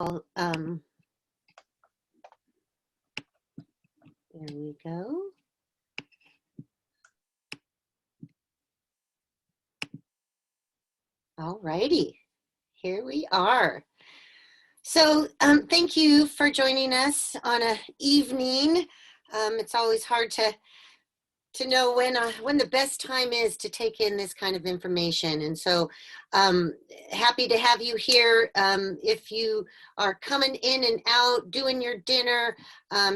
There we go. All righty, here we are. So thank you for joining us on an evening. It's always hard to know when the best time is to take in this kind of information. And so happy to have you here. If you are coming in and out, doing your dinner,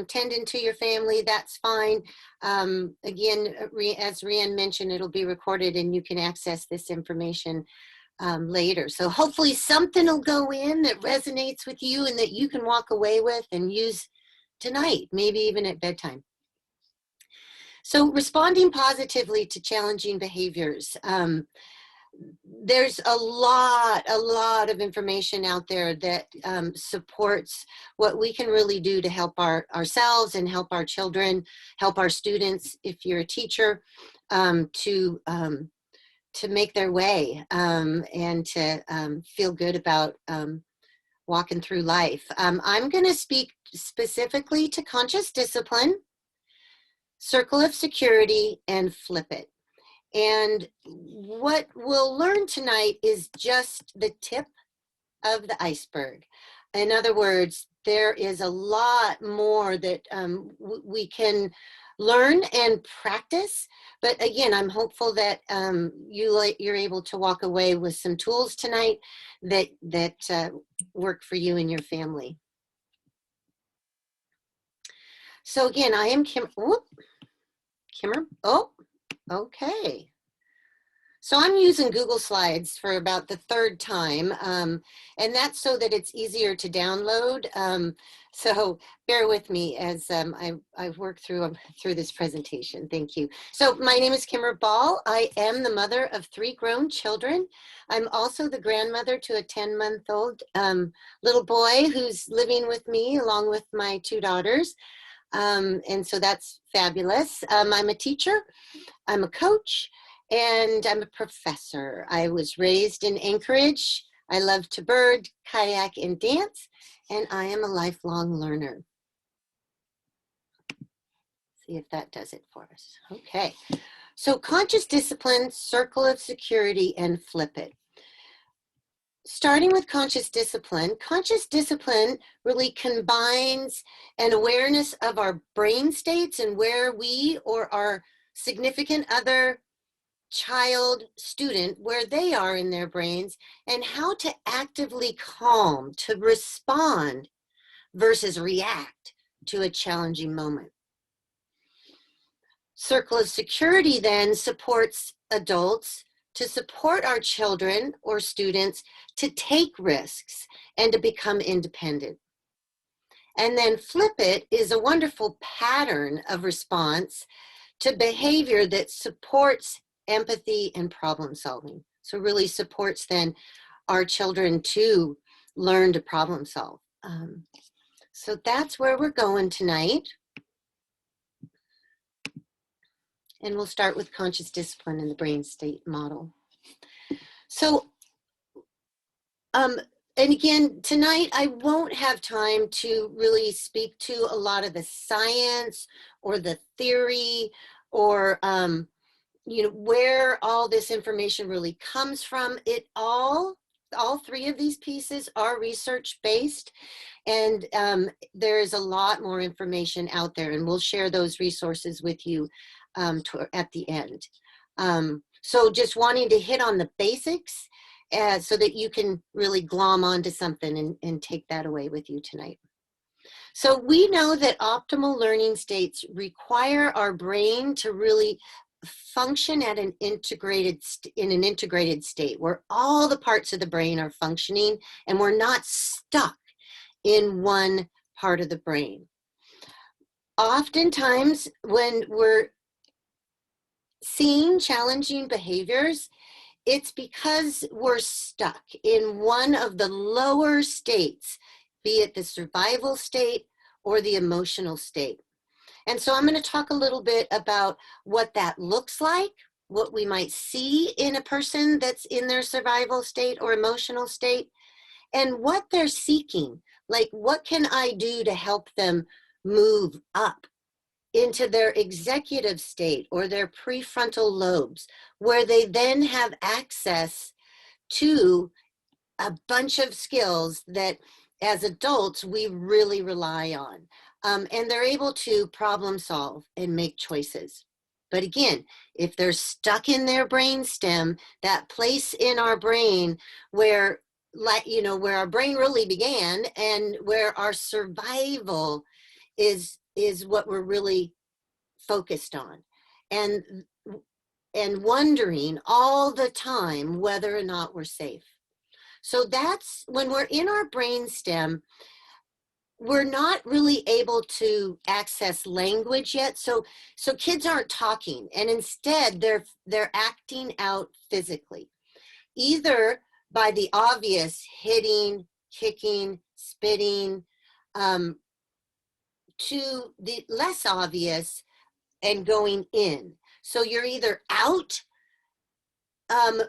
tending to your family, that's fine. Again, as Rianne mentioned, it'll be recorded and you can access this information later. So hopefully something will go in that resonates with you and that you can walk away with and use tonight, maybe even at bedtime. So responding positively to challenging behaviors. There's a lot of information out there that supports what we can really do to help ourselves and help our children, help our students, if you're a teacher, to make their way and to feel good about walking through life. I'm going to speak specifically to conscious discipline, circle of security, and flip it. And what we'll learn tonight is just the tip of the iceberg. In other words, there is a lot more that we can learn and practice. But again, I'm hopeful that you're able to walk away with some tools tonight that work for you and your family. So again, I am Kimmer. Oh, okay. So I'm using Google Slides for about the third time, and that's so that it's easier to download. So bear with me as I've worked through this presentation. Thank you. So my name is Kimmer Ball. I am the mother of 3 grown children. I'm also the grandmother to a 10-month-old little boy who's living with me along with my 2 daughters. And so that's fabulous. I'm a teacher, I'm a coach, and I'm a professor. I was raised in Anchorage. I love to bird, kayak, and dance, and I am a lifelong learner. See if that does it for us. Okay, so conscious discipline, circle of security, and flip it. Starting with conscious discipline really combines an awareness of our brain states and where we or our significant other, child, student, where they are in their brains, and how to actively calm, to respond versus react to a challenging moment. Circle of security then supports adults to support our children or students to take risks and to become independent. And then flip it is a wonderful pattern of response to behavior that supports empathy and problem solving. So really supports then our children to learn to problem solve. So that's where we're going tonight. And we'll start with conscious discipline in the brain state model. So, and again, tonight I won't have time to really speak to a lot of the science or the theory or, you know, where all this information really comes from. All 3 of these pieces are research-based, and there is a lot more information out there, and we'll share those resources with you at the end. So just wanting to hit on the basics so that you can really glom onto something and take that away with you tonight. So we know that optimal learning states require our brain to really function at in an integrated state where all the parts of the brain are functioning and we're not stuck in one part of the brain. Oftentimes when we're seeing challenging behaviors, it's because we're stuck in one of the lower states, be it the survival state or the emotional state. And so I'm going to talk a little bit about what that looks like, what we might see in a person that's in their survival state or emotional state, and what they're seeking, Like, what can I do to help them move up into their executive state or their prefrontal lobes, where they then have access to a bunch of skills that as adults we really rely on. And they're able to problem solve and make choices. But again, if they're stuck in their brain stem, that place in our brain where, like, you know, where our brain really began and where our survival is what we're really focused on, and wondering all the time whether or not we're safe. So that's when we're in our brain stem, we're not really able to access language yet. So kids aren't talking, and instead they're acting out physically, either by the obvious hitting, kicking, spitting, to the less obvious and going in. So you're either out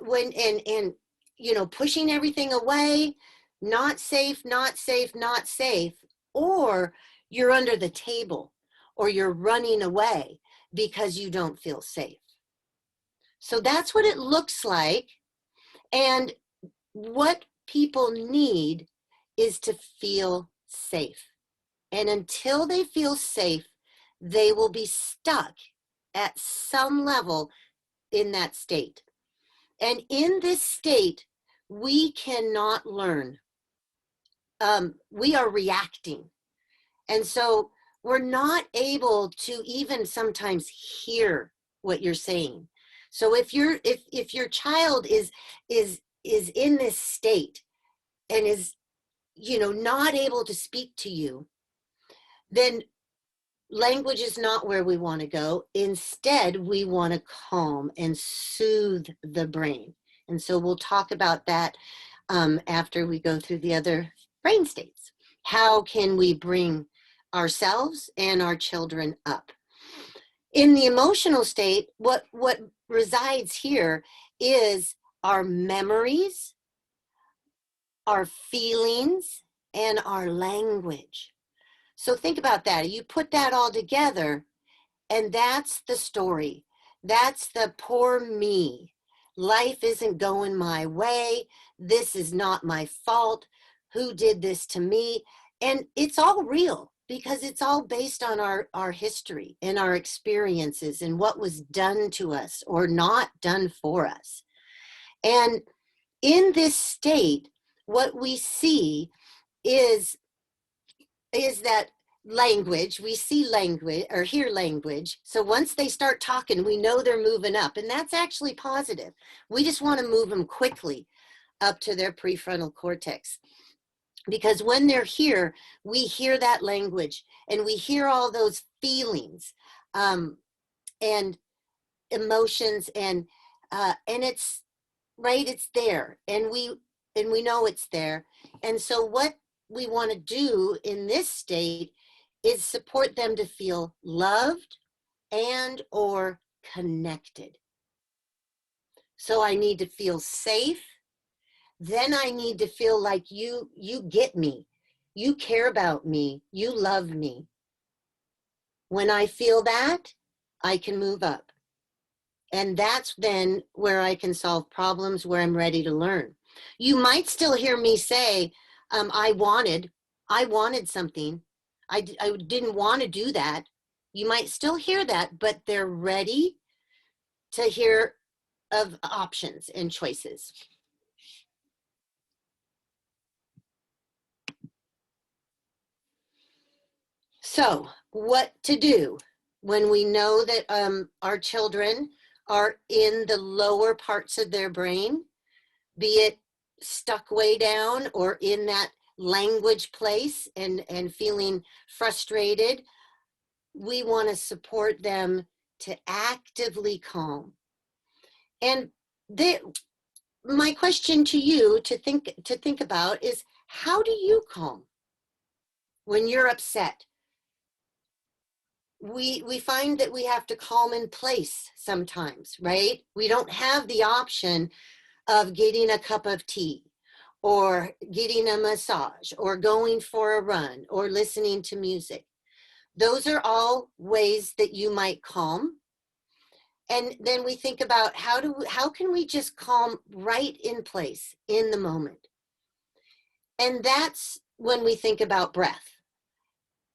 when and you know, pushing everything away, not safe, not safe, not safe, or you're under the table or you're running away because you don't feel safe. So that's what it looks like. And what people need is to feel safe. And until they feel safe, they will be stuck at some level in that state. And in this state, we cannot learn. We are reacting. And so we're not able to even sometimes hear what you're saying. So if your child is in this state and is, you know, not able to speak to you, then language is not where we want to go. Instead, we want to calm and soothe the brain. And so we'll talk about that after we go through the other brain states. How can we bring ourselves and our children up? In the emotional state, what resides here is our memories, our feelings, and our language. So think about that. You put that all together, and that's the story. That's the poor me. Life isn't going my way. This is not my fault. Who did this to me? And it's all real because it's all based on our history and our experiences and what was done to us or not done for us. And in this state, what we see is that language, we see language or hear language. So once they start talking, we know they're moving up, and that's actually positive. We just want to move them quickly up to their prefrontal cortex, because when they're here, we hear that language and we hear all those feelings and emotions, and it's right, it's there, and we know it's there. And so what we want to do in this state is support them to feel loved and or connected. So I need to feel safe. Then I need to feel like you get me. You care about me. You love me. When I feel that, I can move up. And that's then where I can solve problems, where I'm ready to learn. You might still hear me say, I wanted something. I didn't want to do that. You might still hear that, but they're ready to hear of options and choices. So what to do when we know that our children are in the lower parts of their brain, be it stuck way down or in that language place and feeling frustrated? We want to support them to actively calm. And my question to you to think about is, how do you calm when you're upset? We find that we have to calm in place sometimes, right? We don't have the option of getting a cup of tea or getting a massage, or going for a run, or listening to music. Those are all ways that you might calm. And then we think about how can we just calm right in place in the moment? And that's when we think about breath.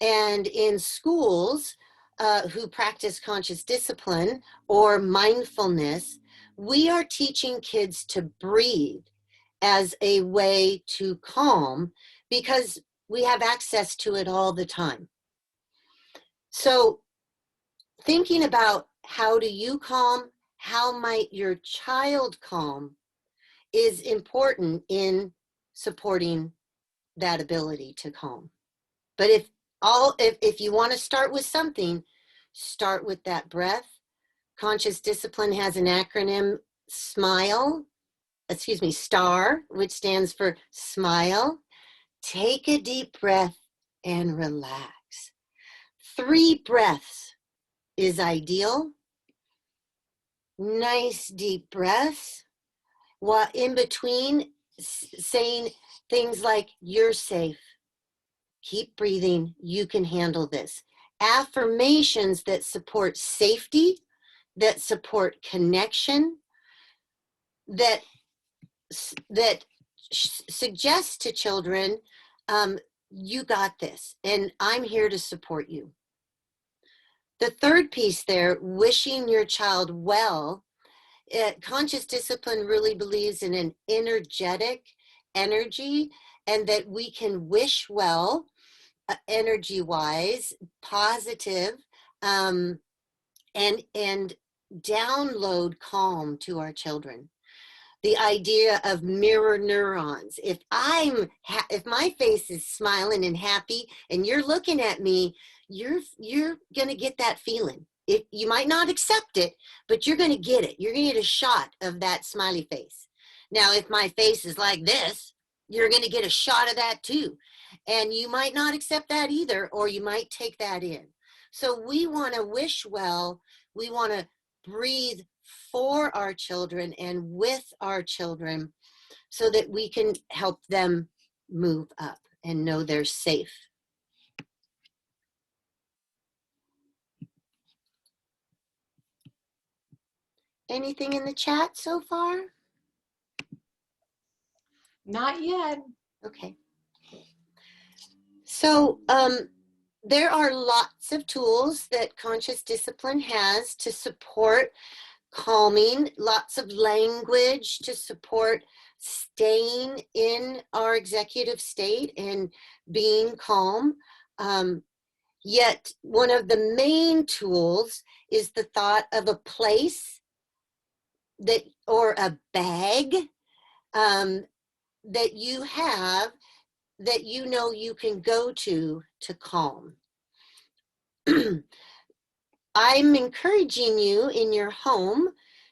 And in schools who practice conscious discipline or mindfulness, we are teaching kids to breathe as a way to calm because we have access to it all the time. So thinking about how do you calm, how might your child calm, is important in supporting that ability to calm. But if you want to start with something, start with that breath. Conscious discipline has an acronym, STAR, which stands for smile. Take a deep breath and relax. 3 breaths is ideal. Nice deep breaths. While in between, saying things like, you're safe. Keep breathing, you can handle this. Affirmations that support safety, that support connection, that suggest to children, you got this, and I'm here to support you. The third piece there, wishing your child well. Conscious discipline really believes in an energetic energy, and that we can wish well, energy-wise, positive, and download calm to our children. The idea of mirror neurons. If my face is smiling and happy, and you're looking at me, you're gonna get that feeling. You might not accept it, but you're gonna get it. You're gonna get a shot of that smiley face. Now, if my face is like this, you're gonna get a shot of that too. And you might not accept that either, or you might take that in. So we wanna wish well, we wanna breathe for our children and with our children so that we can help them move up and know they're safe. Anything in the chat so far? Not yet. Okay. So there are lots of tools that conscious discipline has to support calming, lots of language to support staying in our executive state and being calm. Yet one of the main tools is the thought of a place that, or a bag that you have, that you know you can go to calm. I'm encouraging you in your home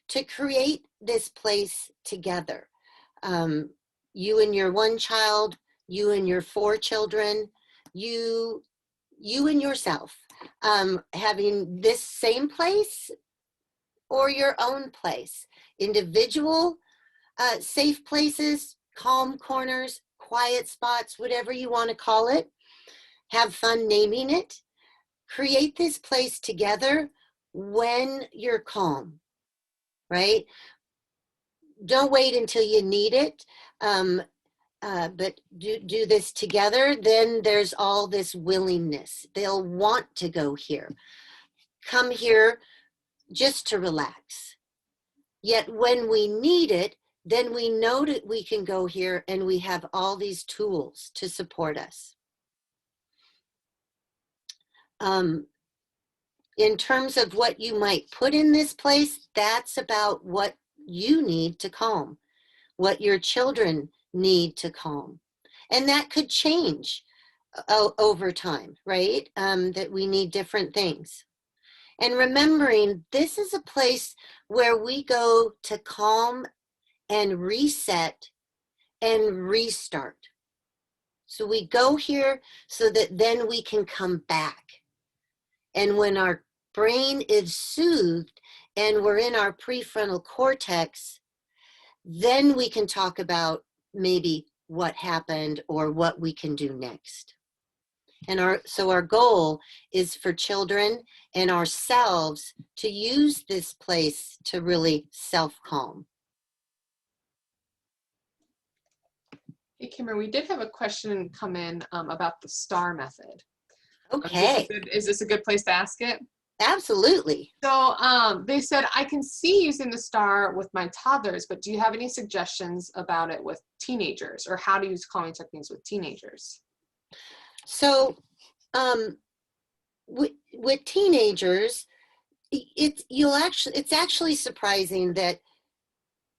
to create this place together. You and your 1 child, you and your 4 children, you and yourself, having this same place or your own place. Individual safe places, calm corners, quiet spots, whatever you want to call it. Have fun naming it. Create this place together when you're calm, right? Don't wait until you need it, but do this together. Then there's all this willingness. They'll want to go here. Come here just to relax. Yet when we need it, then we know that we can go here, and we have all these tools to support us. In terms of what you might put in this place, that's about what you need to calm, what your children need to calm. And that could change over time, right? That we need different things. And remembering this is a place where we go to calm and reset and restart. So we go here so that then we can come back. And when our brain is soothed and we're in our prefrontal cortex, then we can talk about maybe what happened or what we can do next. And so our goal is for children and ourselves to use this place to really self-calm. Hey, Kimmer, we did have a question come in about the STAR method. Okay. Is this a good place to ask it? Absolutely. So they said, I can see using the STAR with my toddlers, but do you have any suggestions about it with teenagers, or how to use calming techniques with teenagers? So with teenagers, it's actually surprising that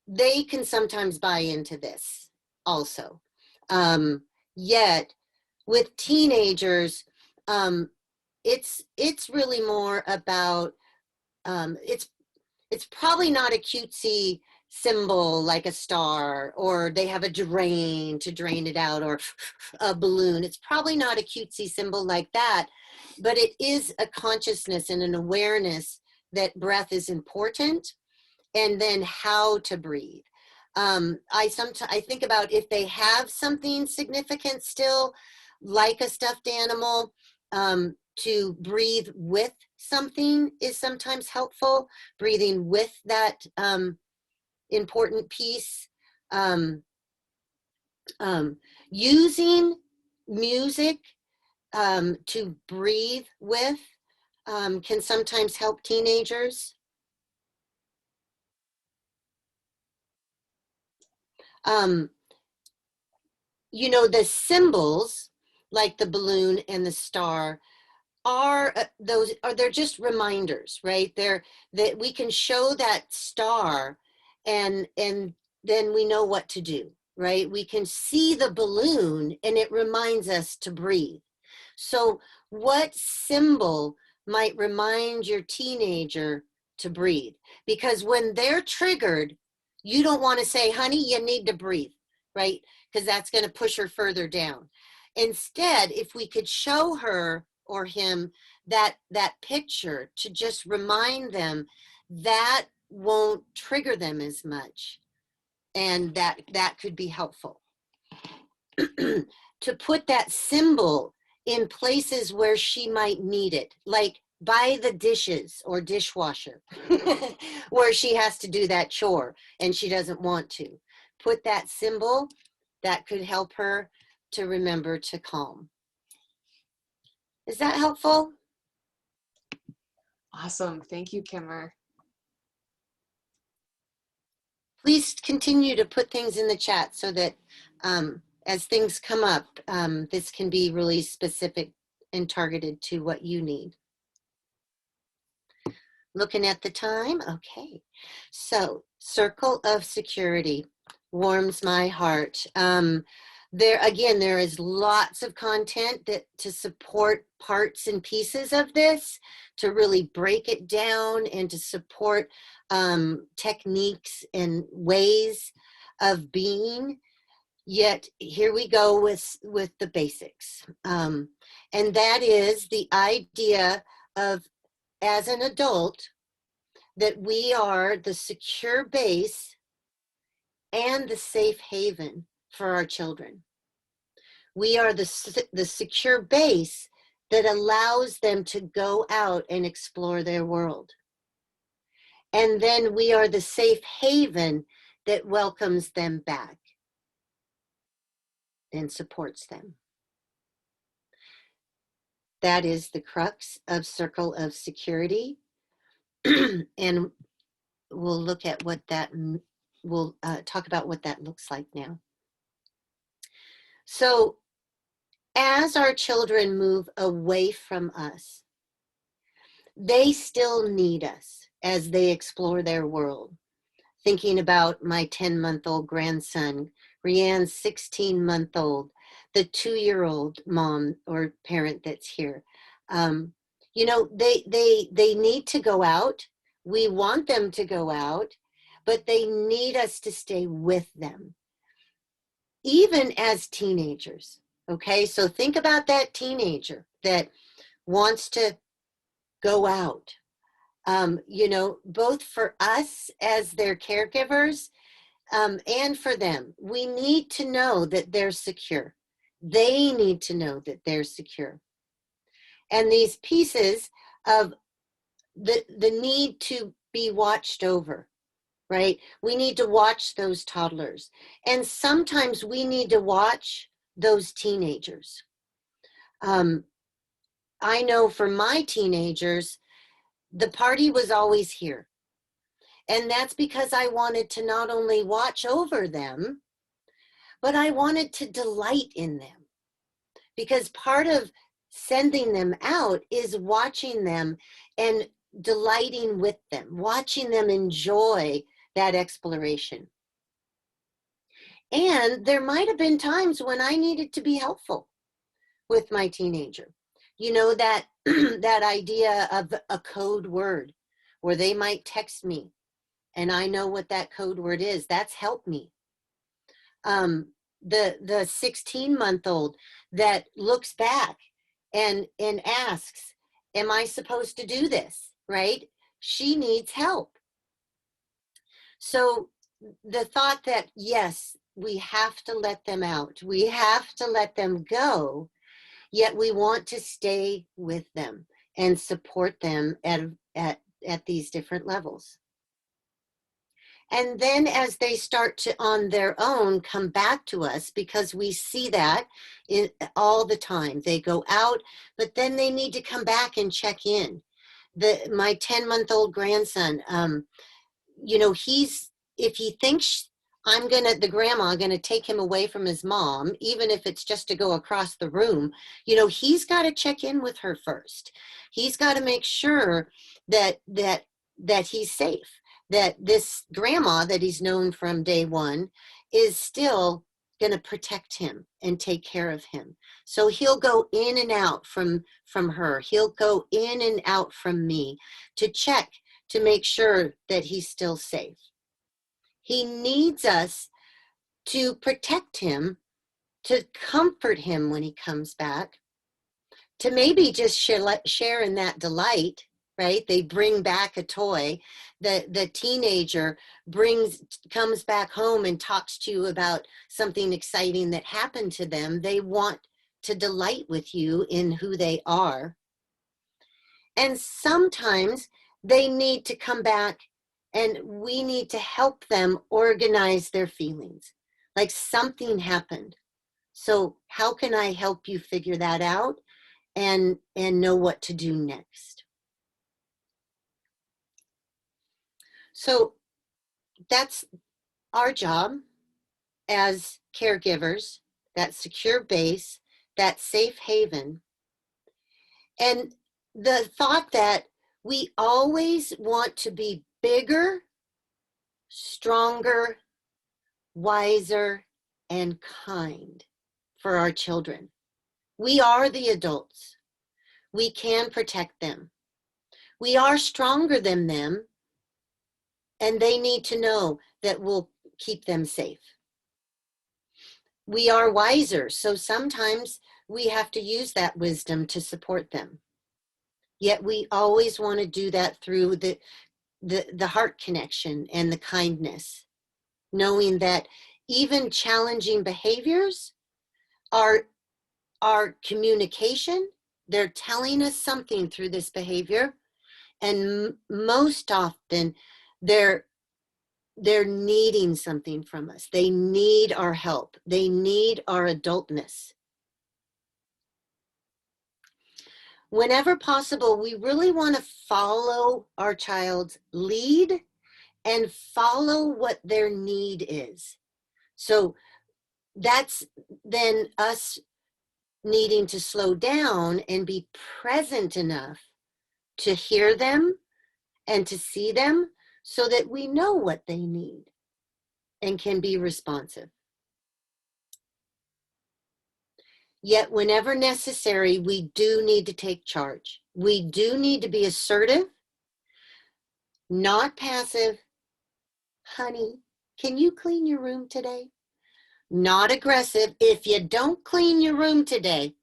they can sometimes buy into this also. Yet with teenagers, it's really more about it's probably not a cutesy symbol like a star, or they have a drain to drain it out, or a balloon. It's probably not a cutesy symbol like that, but it is a consciousness and an awareness that breath is important, and then how to breathe. I think about if they have something significant still, like a stuffed animal, to breathe with something is sometimes helpful. Breathing with that important piece. Using music to breathe with can sometimes help teenagers. You know, the symbols like the balloon and the star are they're just reminders, right? That we can show that star, and then we know what to do, right? We can see the balloon and it reminds us to breathe. So what symbol might remind your teenager to breathe? Because when they're triggered, you don't want to say, honey, you need to breathe, right? Because that's going to push her further down. Instead, if we could show her or him that picture to just remind them, that won't trigger them as much, and that could be helpful. To put that symbol in places where she might need it, like by the dishes or dishwasher, where she has to do that chore and she doesn't want to. Put that symbol that could help her to remember to calm. Is that helpful? Awesome. Thank you, Kimmer. Please continue to put things in the chat so that as things come up, this can be really specific and targeted to what you need. Looking at the time, okay. So, circle of security warms my heart. There is lots of content to support parts and pieces of this, to really break it down and to support techniques and ways of being. Yet here we go with the basics, and that is the idea of, as an adult, that we are the secure base and the safe haven for our children. We are the secure base that allows them to go out and explore their world. And then we are the safe haven that welcomes them back and supports them. That is the crux of circle of security. And we'll look at what that, we'll talk about what that looks like now. So as our children move away from us, they still need us as they explore their world. Thinking about my 10-month-old grandson, Rianne's 16-month-old, the 2-year-old mom or parent that's here. You know, they need to go out. We want them to go out, but they need us to stay with them, even as teenagers. Okay, so think about that teenager that wants to go out. You know, both for us as their caregivers, and for them. We need to know that they're secure. They need to know that they're secure. And these pieces of the need to be watched over, right? We need to watch those toddlers. And sometimes we need to watch those teenagers. I know for my teenagers, the party was always here. And that's because I wanted to not only watch over them, but I wanted to delight in them. Because part of sending them out is watching them and delighting with them, watching them enjoy that exploration. And there might have been times when I needed to be helpful with my teenager. You know, that that idea of a code word where they might text me and I know what that code word is. That's help me. The 16-month-old that looks back and asks, am I supposed to do this? Right? She needs help. So the thought that, yes, we have to let them out, we have to let them go, yet we want to stay with them and support them at these different levels. And then as they start to, on their own, come back to us, because we see that all the time. They go out, but then they need to come back and check in. My 10-month-old grandson, you know, if he thinks the grandma gonna take him away from his mom, even if it's just to go across the room, you know, he's got to check in with her first. He's got to make sure that he's safe, that this grandma that he's known from day one is still going to protect him and take care of him. So he'll go in and out from her. He'll go in and out from me to check, to make sure that he's still safe. He needs us to protect him, to comfort him when he comes back, to maybe just share in that delight, right? They bring back a toy. The teenager comes back home and talks to you about something exciting that happened to them. They want to delight with you in who they are. And sometimes they need to come back and we need to help them organize their feelings. Like something happened. So how can I help you figure that out and know what to do next? So that's our job as caregivers, that secure base, that safe haven. And the thought that we always want to be bigger, stronger, wiser, and kind for our children. We are the adults. We can protect them. We are stronger than them, and they need to know that we'll keep them safe. We are wiser, so sometimes we have to use that wisdom to support them. Yet we always want to do that through the heart connection and the kindness, knowing that even challenging behaviors are communication. They're telling us something through this behavior, and most often they're needing something from us. They need our help. They need our adultness. Whenever possible, we really want to follow our child's lead and follow what their need is. So that's then us needing to slow down and be present enough to hear them and to see them so that we know what they need and can be responsive. Yet whenever necessary, we do need to take charge. We do need to be assertive, not passive. Honey, can you clean your room today? Not aggressive. If you don't clean your room today,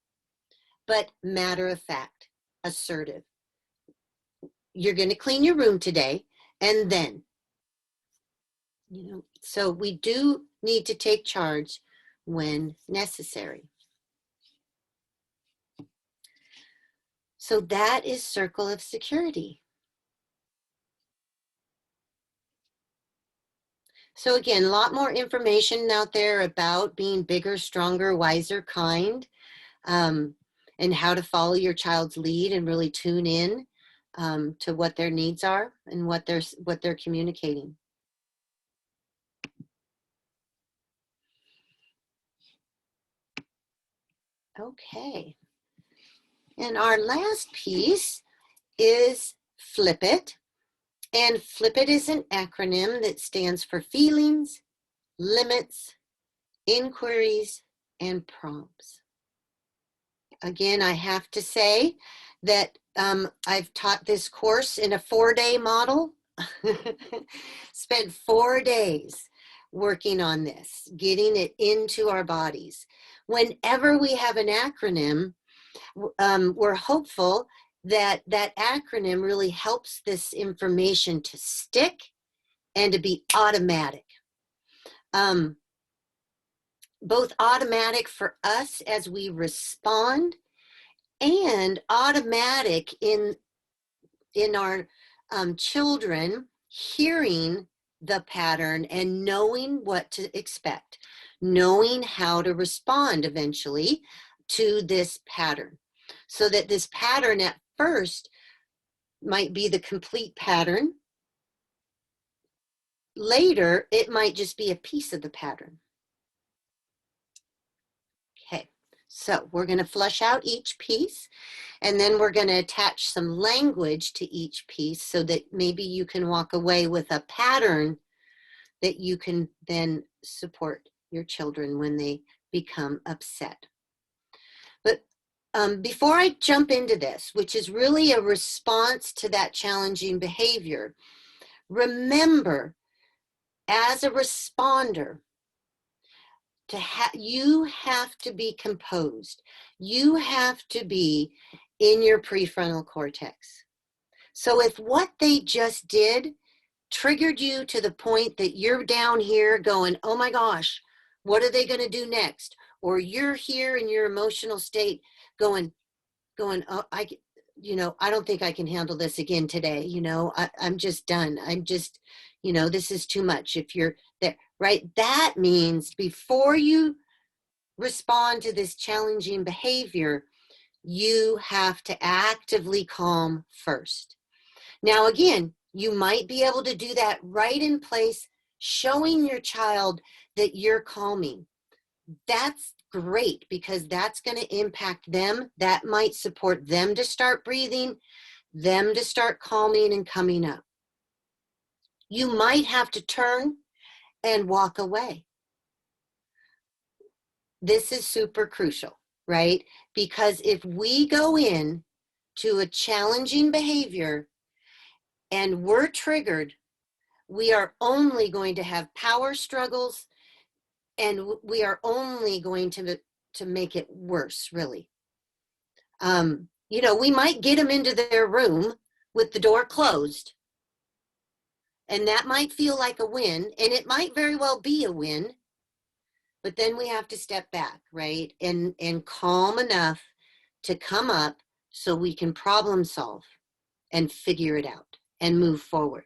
but matter of fact, assertive. You're going to clean your room today, and then So we do need to take charge when necessary. So that is circle of security. So again, a lot more information out there about being bigger, stronger, wiser, kind, and how to follow your child's lead and really tune in to what their needs are and what they're communicating. Okay. And our last piece is flip it. And flip it is an acronym that stands for feelings, limits, inquiries, and prompts. Again, I have to say that I've taught this course in a 4-day model. Spent 4 days working on this, getting it into our bodies. Whenever we have an acronym, we're hopeful that that acronym really helps this information to stick and to be automatic. Both automatic for us as we respond and automatic in our children hearing the pattern and knowing what to expect, knowing how to respond eventually to this pattern. So that this pattern at first might be the complete pattern. Later, it might just be a piece of the pattern. Okay, so we're going to flush out each piece, and then we're going to attach some language to each piece so that maybe you can walk away with a pattern that you can then support your children when they become upset. But before I jump into this, which is really a response to that challenging behavior, remember, as a responder, you have to be composed. You have to be in your prefrontal cortex. So if what they just did triggered you to the point that you're down here going, oh my gosh, what are they going to do next? Or you're here in your emotional state going, oh, I don't think I can handle this again today. I'm just done. I'm just, this is too much. If you're there, right? That means before you respond to this challenging behavior, you have to actively calm first. Now, again, you might be able to do that right in place, showing your child that you're calming. That's great because that's going to impact them. That might support them to start breathing, them to start calming and coming up. You might have to turn and walk away. This is super crucial, right? Because if we go in to a challenging behavior and we're triggered, we are only going to have power struggles, and we are only going to make it worse, really. We might get them into their room with the door closed, and that might feel like a win, and it might very well be a win, but then we have to step back, right? And calm enough to come up so we can problem solve and figure it out and move forward.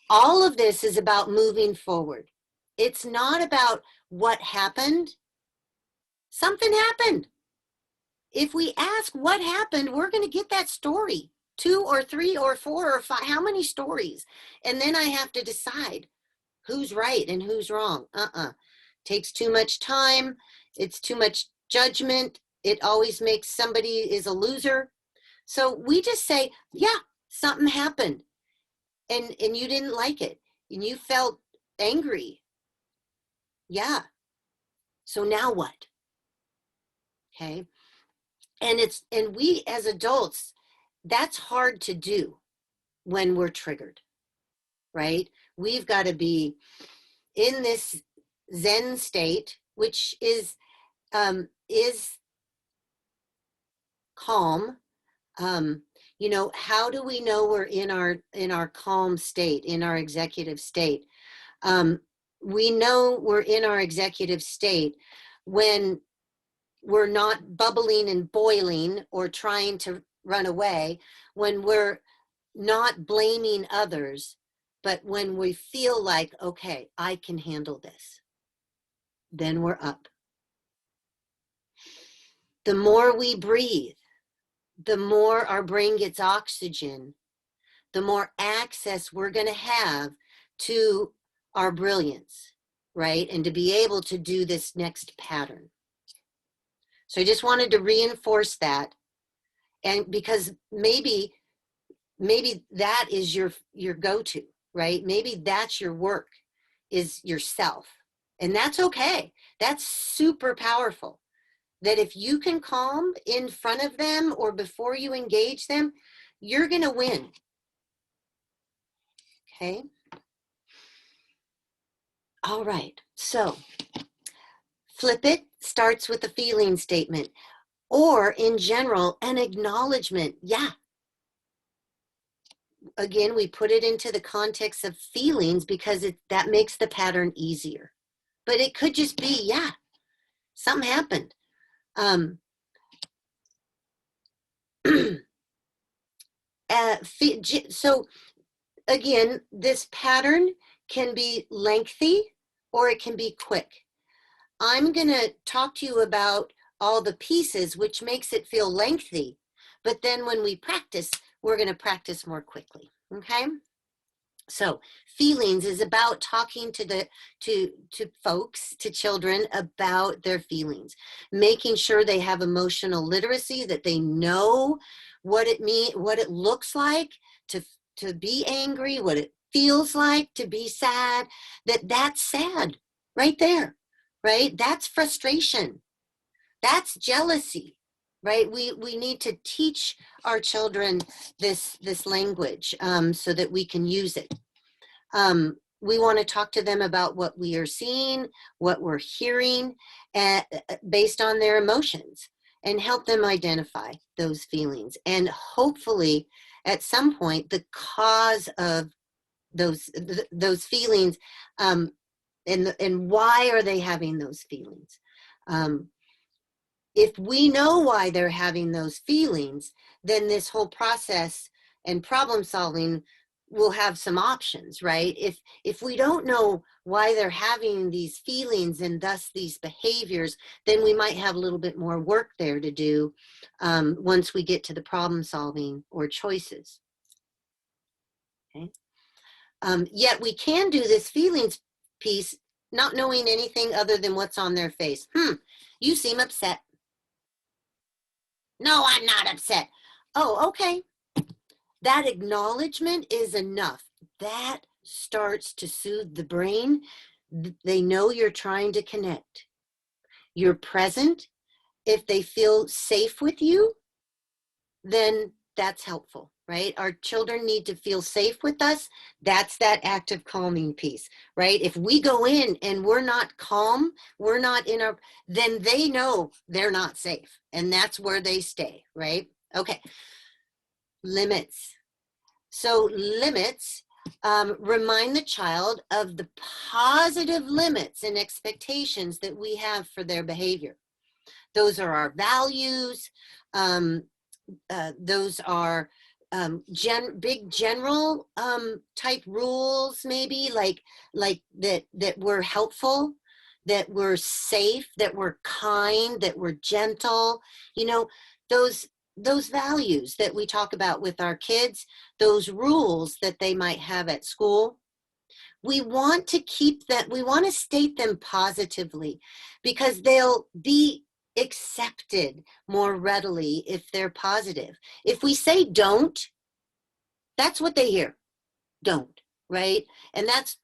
All of this is about moving forward. It's not about what happened. Something happened. If we ask what happened, we're going to get that story, 2 or 3 or 4 or 5, how many stories? And then I have to decide who's right and who's wrong. Takes too much time. It's too much judgment. It always makes somebody is a loser. So we just say, yeah, something happened. And you didn't like it. And you felt angry. Yeah. So now what? Okay. And we as adults, that's hard to do when we're triggered, right? We've got to be in this Zen state, which is calm. How do we know we're in our calm state, in our executive state? We know we're in our executive state when we're not bubbling and boiling or trying to run away, when we're not blaming others, but when we feel like, okay, I can handle this, then we're up. The more we breathe, the more our brain gets oxygen, the more access we're going to have to our brilliance, right? And to be able to do this next pattern. So I just wanted to reinforce that. And because maybe that is your go-to, right? Maybe that's your work, is yourself. And that's okay. That's super powerful. That if you can calm in front of them or before you engage them, you're going to win. Okay. All right. So flip it starts with a feeling statement, or in general, an acknowledgement. Yeah. Again, we put it into the context of feelings because that makes the pattern easier. But it could just be, yeah, something happened. So again, this pattern can be lengthy or it can be quick. I'm going to talk to you about all the pieces, which makes it feel lengthy. But then when we practice, we're going to practice more quickly. Okay? So feelings is about talking to folks, to children, about their feelings, making sure they have emotional literacy, that they know what it looks like to be angry, what it feels like to be sad, that's sad right there, right? That's frustration. That's jealousy, right? We need to teach our children this language so that we can use it. We want to talk to them about what we are seeing, what we're hearing, based on their emotions, and help them identify those feelings. And hopefully, at some point, the cause of those feelings, and why are they having those feelings? If we know why they're having those feelings, then this whole process and problem solving will have some options, right? If we don't know why they're having these feelings and thus these behaviors, then we might have a little bit more work there to do once we get to the problem solving or choices. Okay. Yet we can do this feelings piece not knowing anything other than what's on their face. You seem upset. No, I'm not upset. Oh, okay. That acknowledgement is enough. That starts to soothe the brain. They know you're trying to connect. You're present. If they feel safe with you, then that's helpful, right? Our children need to feel safe with us. That's that active calming piece, right? If we go in and we're not calm, we're not in our, then they know they're not safe. And that's where they stay, right? Okay. Limits. So limits remind the child of the positive limits and expectations that we have for their behavior. Those are our values. Those are big general type rules, maybe like that we're helpful, that we're safe, that we're kind, that we're gentle. You know, those values that we talk about with our kids, those rules that they might have at school. We want to keep that, we want to state them positively because they'll be accepted more readily if they're positive. If we say don't, that's what they hear. Don't, right? And that's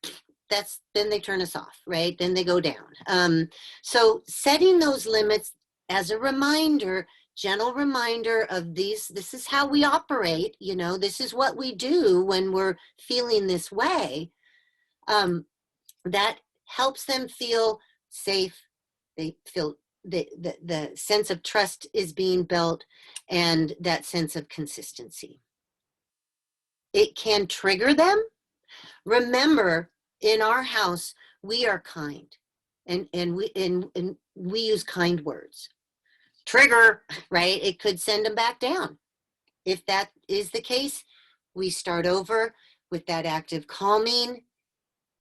then they turn us off, right? Then they go down. So setting those limits as a reminder, gentle reminder of this is how we operate, you know, this is what we do when we're feeling this way. That helps them feel safe. They feel the sense of trust is being built, and that sense of consistency. It can trigger them. Remember, in our house, we are kind, and we use kind words. Trigger, right? It could send them back down. If that is the case, we start over with that active calming,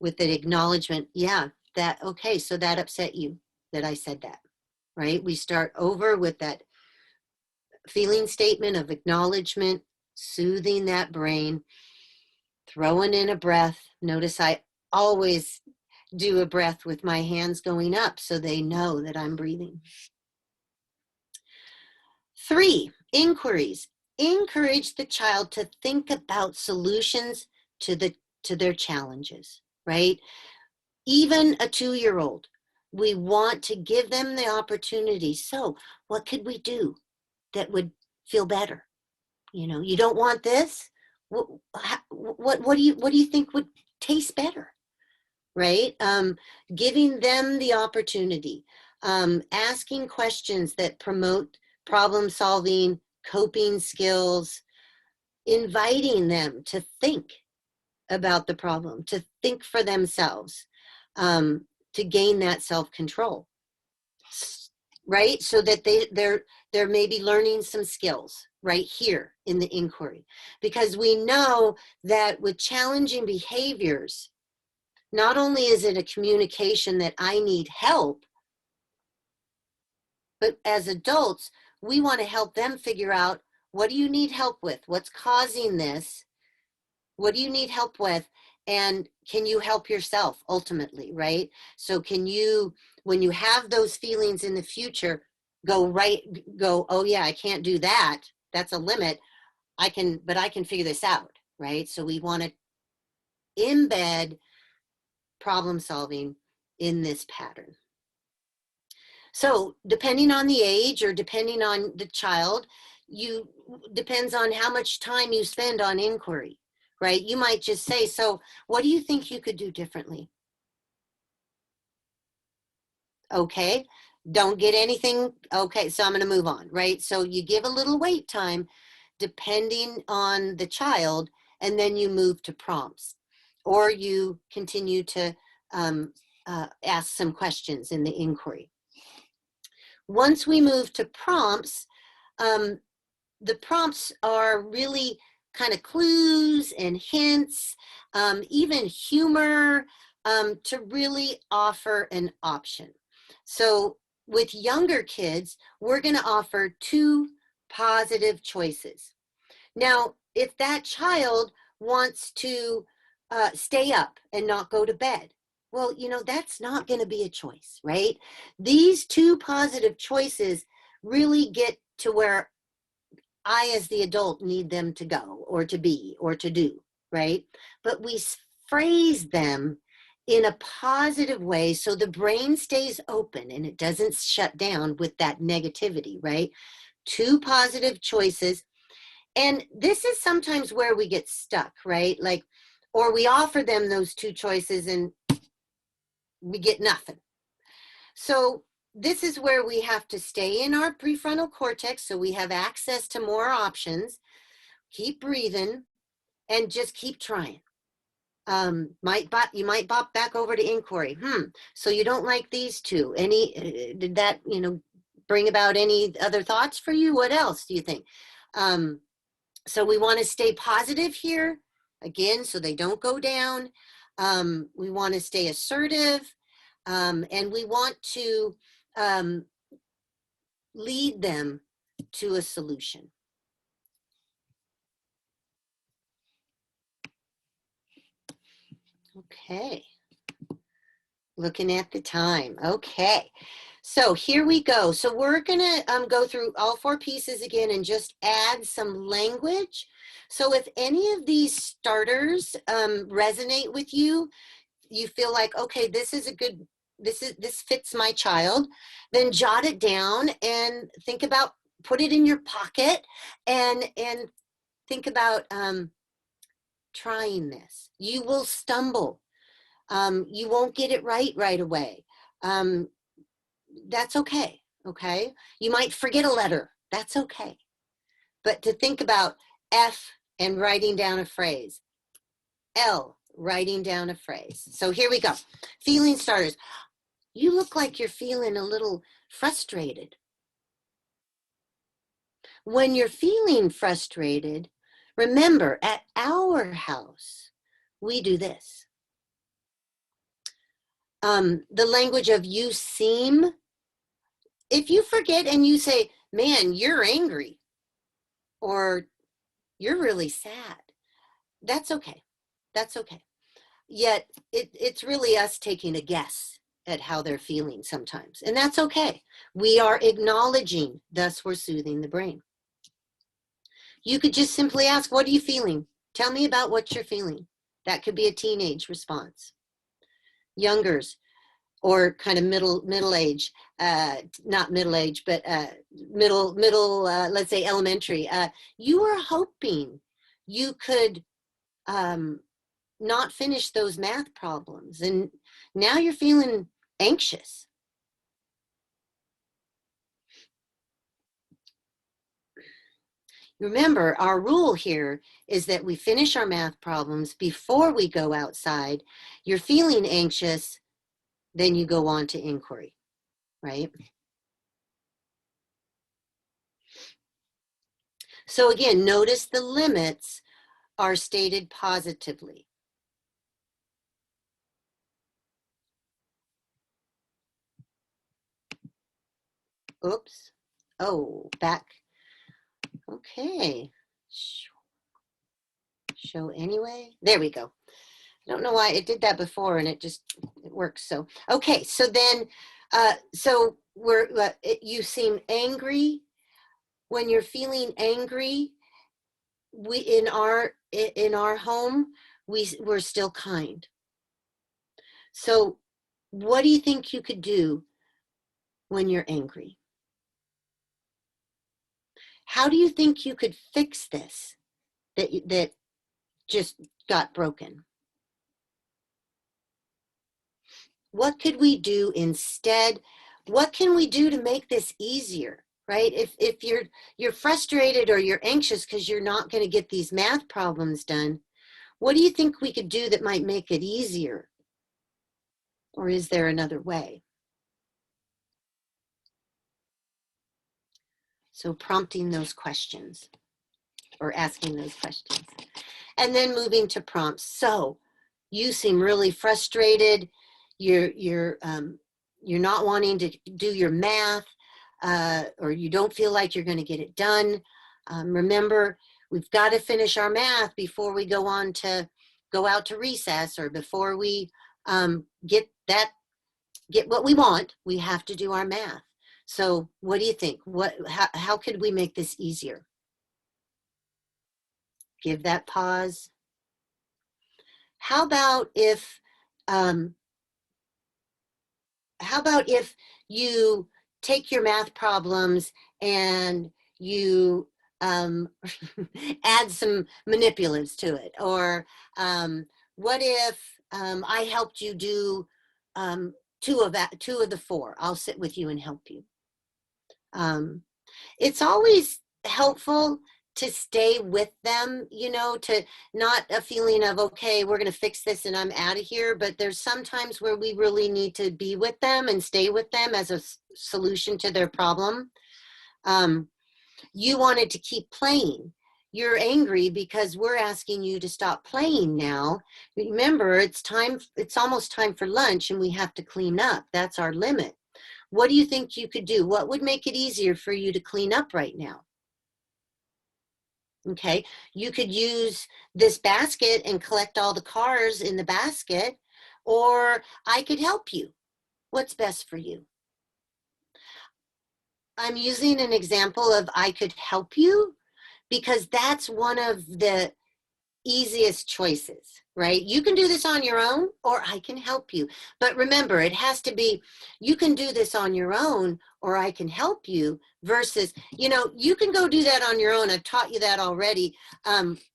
with the acknowledgement. Yeah, that, okay, so that upset you that I said that, right? We start over with that feeling statement of acknowledgement, soothing that brain, throwing in a breath. Notice I always do a breath with my hands going up so they know that I'm breathing. 3, inquiries. Encourage the child to think about solutions to their challenges, right? Even a 2-year-old, we want to give them the opportunity. So what could we do that would feel better? You know, you don't want this. What do you think would taste better? Right? Giving them the opportunity, asking questions that promote problem solving, coping skills, inviting them to think about the problem, to think for themselves, to gain that self-control, right? So that they're maybe learning some skills right here in the inquiry, because we know that with challenging behaviors, not only is it a communication that I need help, but as adults, we want to help them figure out, what do you need help with? What's causing this? What do you need help with? And can you help yourself ultimately, right? So can you, when you have those feelings in the future, go, oh yeah, I can't do that. That's a limit. But I can figure this out, right? So we want to embed problem solving in this pattern. So depending on the age or depending on the child, depends on how much time you spend on inquiry, right? You might just say, so what do you think you could do differently? Okay, don't get anything. Okay, so I'm going to move on, right? So you give a little wait time depending on the child, and then you move to prompts, or you continue to ask some questions in the inquiry. Once we move to prompts, the prompts are really kind of clues and hints, even humor, to really offer an option. So with younger kids, we're going to offer 2 positive choices. Now, if that child wants to stay up and not go to bed, well, you know, that's not going to be a choice, right? These 2 positive choices really get to where I, as the adult, need them to go or to be or to do, right? But we phrase them in a positive way so the brain stays open and it doesn't shut down with that negativity, right? 2 positive choices. And this is sometimes where we get stuck, right? Like, or we offer them those 2 choices and we get nothing. So this is where we have to stay in our prefrontal cortex so we have access to more options, keep breathing, and just keep trying. You might bop back over to inquiry. So you don't like these 2. Did that, bring about any other thoughts for you? What else do you think? So we want to stay positive here, again, so they don't go down. We want to stay assertive, and we want to lead them to a solution. Okay. Looking at the time. Okay. So here we go. So we're going to go through all 4 pieces again and just add some language. So if any of these starters resonate with you, you feel like, okay, this fits my child, then jot it down and think about, put it in your pocket and think about trying this. You will stumble. You won't get it right away. That's okay, okay? You might forget a letter. That's okay. But to think about F and writing down a phrase, L writing down a phrase. So here we go. Feeling starters. You look like you're feeling a little frustrated. When you're feeling frustrated, remember, at our house, we do this. The language of you seem, if you forget and you say, man, you're angry, or you're really sad, that's okay. That's okay. Yet it's really us taking a guess at how they're feeling sometimes. And that's okay. We are acknowledging, thus we're soothing the brain. You could just simply ask, what are you feeling? Tell me about what you're feeling. That could be a teenage response. Youngers, or kind of middle age, not middle age, but middle, let's say elementary. You were hoping you could not finish those math problems, and now you're feeling anxious. Remember, our rule here is that we finish our math problems before we go outside. You're feeling anxious, then you go on to inquiry, right? So again, notice the limits are stated positively. Oops. Oh, back. Okay. Show anyway. There we go. I don't know why it did that before, and it works. So, okay. So then, so you seem angry. When you're feeling angry, we in our home, we're still kind. So what do you think you could do when you're angry? How do you think you could fix this that just got broken? What could we do instead? What can we do to make this easier? Right? If you're frustrated or you're anxious because you're not going to get these math problems done, what do you think we could do that might make it easier? Or is there another way? So prompting those questions, or asking those questions. And then moving to prompts. So you seem really frustrated. You're not wanting to do your math, or you don't feel like you're going to get it done. Remember, we've got to finish our math before we go out to recess, or before we get what we want. We have to do our math. So what do you think? How could we make this easier? Give that pause. How about if you take your math problems and you add some manipulatives to it? Or what if I helped you do two of the four? I'll sit with you and help you. It's always helpful to stay with them, to not a feeling of, okay, we're going to fix this and I'm out of here. But there's sometimes where we really need to be with them and stay with them as a solution to their problem. You wanted to keep playing. You're angry because we're asking you to stop playing now. Remember, it's almost time for lunch and we have to clean up. That's our limit. What do you think you could do? What would make it easier for you to clean up right now? Okay, you could use this basket and collect all the cars in the basket, or I could help you. What's best for you? I'm using an example of I could help you because that's one of the easiest choices, right? You can do this on your own, or I can help you. But remember, it has to be, you can do this on your own, or I can help you, versus, you can go do that on your own. I've taught you that already.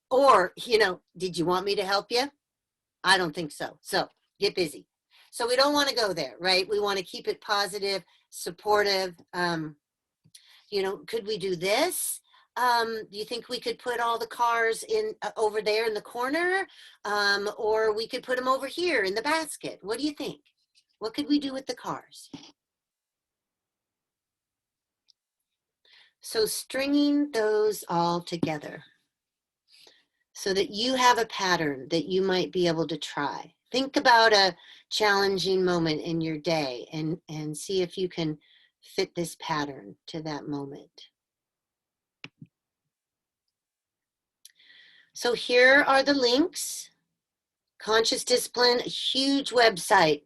Or, did you want me to help you? I don't think so. So get busy. So we don't want to go there, right? We want to keep it positive, supportive. Could we do this? Do you think we could put all the cars in over there in the corner? Or we could put them over here in the basket. What do you think? What could we do with the cars? So stringing those all together so that you have a pattern that you might be able to try. Think about a challenging moment in your day and see if you can fit this pattern to that moment. So here are the links. Conscious Discipline, a huge website,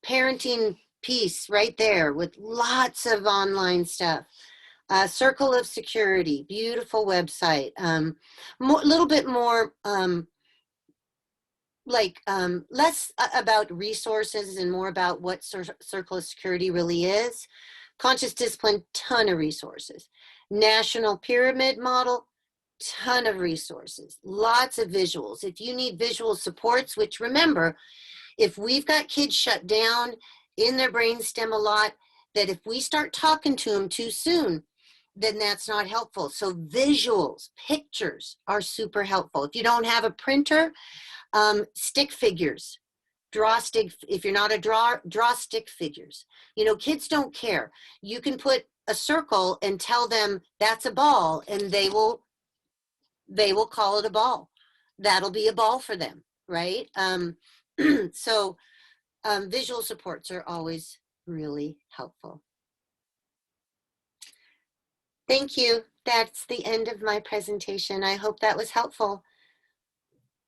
parenting piece right there with lots of online stuff. Circle of Security, beautiful website. Little bit more less about resources and more about what Circle of Security really is. Conscious Discipline, ton of resources. National Pyramid Model, ton of resources, lots of visuals. If you need visual supports, which remember, if we've got kids shut down in their brainstem a lot, that if we start talking to them too soon, then that's not helpful. So visuals, pictures are super helpful. If you don't have a printer, stick figures. If you're not a drawer, draw stick figures. You know, kids don't care. You can put a circle and tell them that's a ball, and they will call it a ball. That'll be a ball for them, right? So visual supports are always really helpful. Thank you. That's the end of my presentation. I hope that was helpful.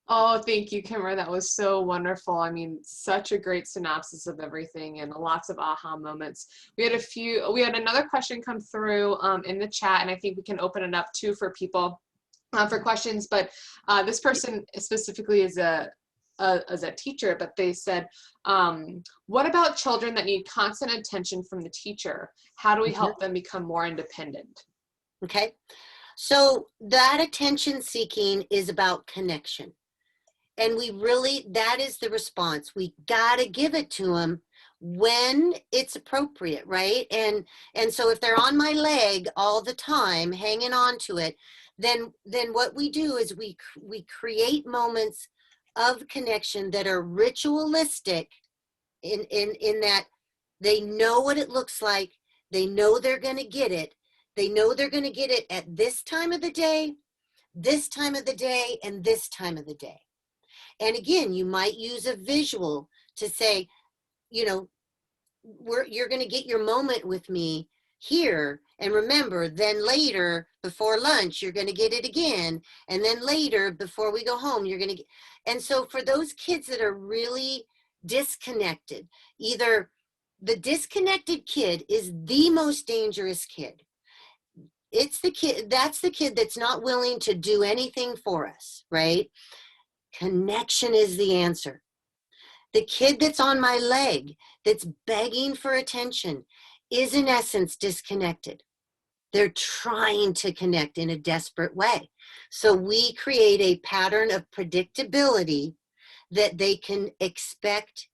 Oh, thank you, Kimra. That was so wonderful. I mean, such a great synopsis of everything and lots of aha moments. We had another question come through in the chat, and I think we can open it up too for people for questions. But this person specifically is a teacher, but they said, what about children that need constant attention from the teacher? How do we help them become more independent? Okay. So that attention seeking is about connection. And that is the response. We got to give it to them when it's appropriate, right? And so if they're on my leg all the time, hanging on to it, then what we do is we create moments of connection that are ritualistic in that they know what it looks like. They know they're going to get it. They know they're going to get it at this time of the day, this time of the day, and this time of the day. And again, you might use a visual to say, you know, you're going to get your moment with me here. And remember, then later before lunch, you're going to get it again. And then later before we go home, you're going to get. And so for those kids that are really disconnected, either the disconnected kid is the most dangerous kid. It's the kid, that's the kid that's not willing to do anything for us, right? Connection is the answer. The kid that's on my leg, that's begging for attention, is in essence disconnected. They're trying to connect in a desperate way. So we create a pattern of predictability that they can expect,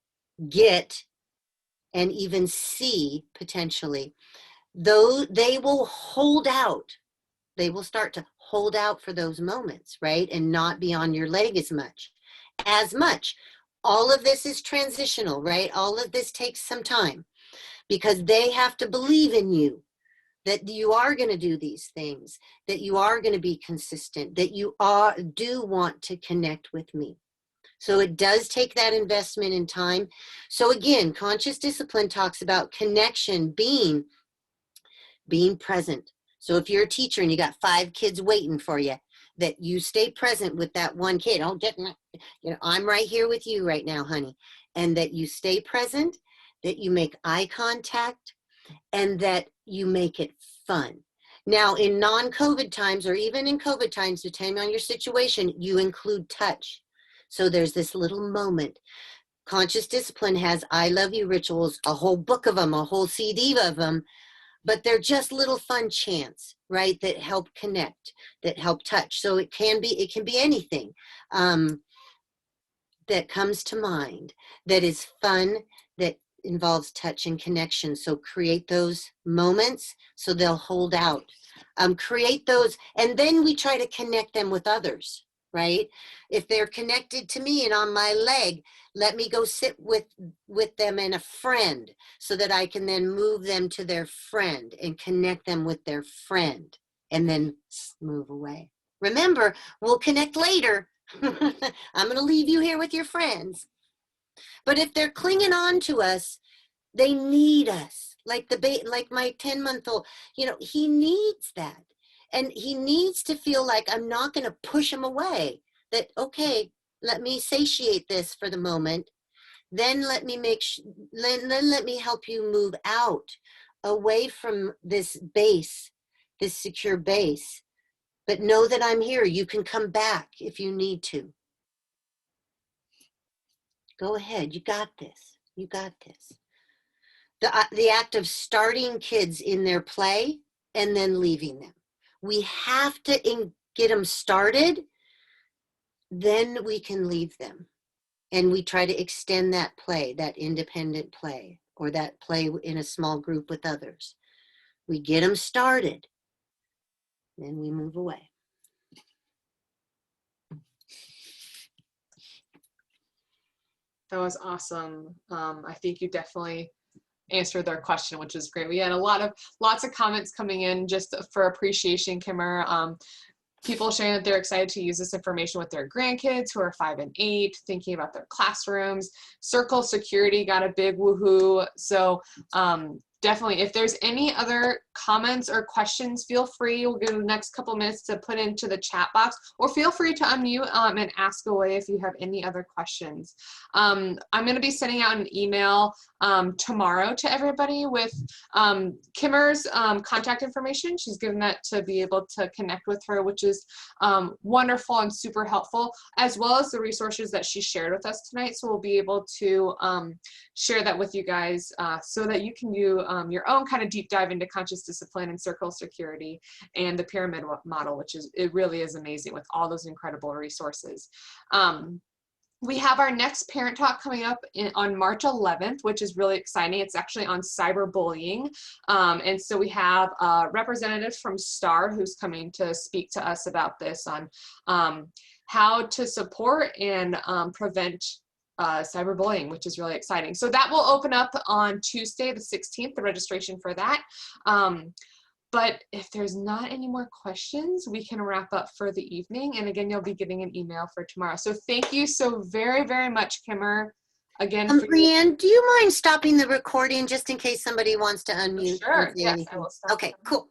get, and even see potentially. Though they will hold out. They will start to hold out for those moments, right? And not be on your leg as much. All of this is transitional, right? All of this takes some time because they have to believe in you, that you are going to do these things, that you are going to be consistent, that you do want to connect with me. So it does take that investment in time. So again, conscious discipline talks about connection being present. So if you're a teacher and you got 5 kids waiting for you, that you stay present with that one kid. Oh, I'm right here with you right now, honey. And that you stay present, that you make eye contact, and that you make it fun. Now, in non-COVID times, or even in COVID times, depending on your situation, you include touch. So there's this little moment. Conscious discipline has I love you rituals, a whole book of them, a whole CD of them. But they're just little fun chants, right? That help connect, that help touch. So it can be anything that comes to mind that is fun, that involves touch and connection. So create those moments so they'll hold out. create those, and then we try to connect them with others, right? If they're connected to me and on my leg, let me go sit with them and a friend so that I can then move them to their friend and connect them with their friend and then move away. Remember, we'll connect later. I'm going to leave you here with your friends. But if they're clinging on to us, they need us. Like like my 10-month-old, he needs that. And he needs to feel like I'm not going to push him away. That, okay, let me satiate this for the moment. Then let me let me help you move out, away from this base, this secure base. But know that I'm here. You can come back if you need to. Go ahead. You got this. You got this. The act of starting kids in their play and then leaving them. We have to get them started, then we can leave them. And we try to extend that play, that independent play, or that play in a small group with others. We get them started, then we move away. That was awesome. I think you definitely answered their question, which is great. We had lots of comments coming in just for appreciation, Kimmer. People sharing that they're excited to use this information with their grandkids who are 5 and 8, thinking about their classrooms. Circle Security got a big woohoo. So definitely, if there's any other comments or questions, feel free. We'll give you the next couple minutes to put into the chat box, or feel free to unmute and ask away if you have any other questions. I'm going to be sending out an email tomorrow to everybody with Kimmer's contact information. She's given that to be able to connect with her, which is wonderful and super helpful, as well as the resources that she shared with us tonight. So we'll be able to share that with you guys so that you can do your own kind of deep dive into conscious discipline and Circle Security and the pyramid model, which it really is amazing with all those incredible resources. We have our next parent talk coming up on March 11th, which is really exciting. It's actually on cyberbullying. And so we have a representative from STAR who's coming to speak to us about this on how to support and prevent cyberbullying, which is really exciting. So that will open up on Tuesday, the 16th, the registration for that. But if there's not any more questions, we can wrap up for the evening. And again, you'll be getting an email for tomorrow. So thank you so very, very much, Kimmer. Again, Leanne, do you mind stopping the recording just in case somebody wants to unmute? Sure, yes, I will stop. Okay, cool.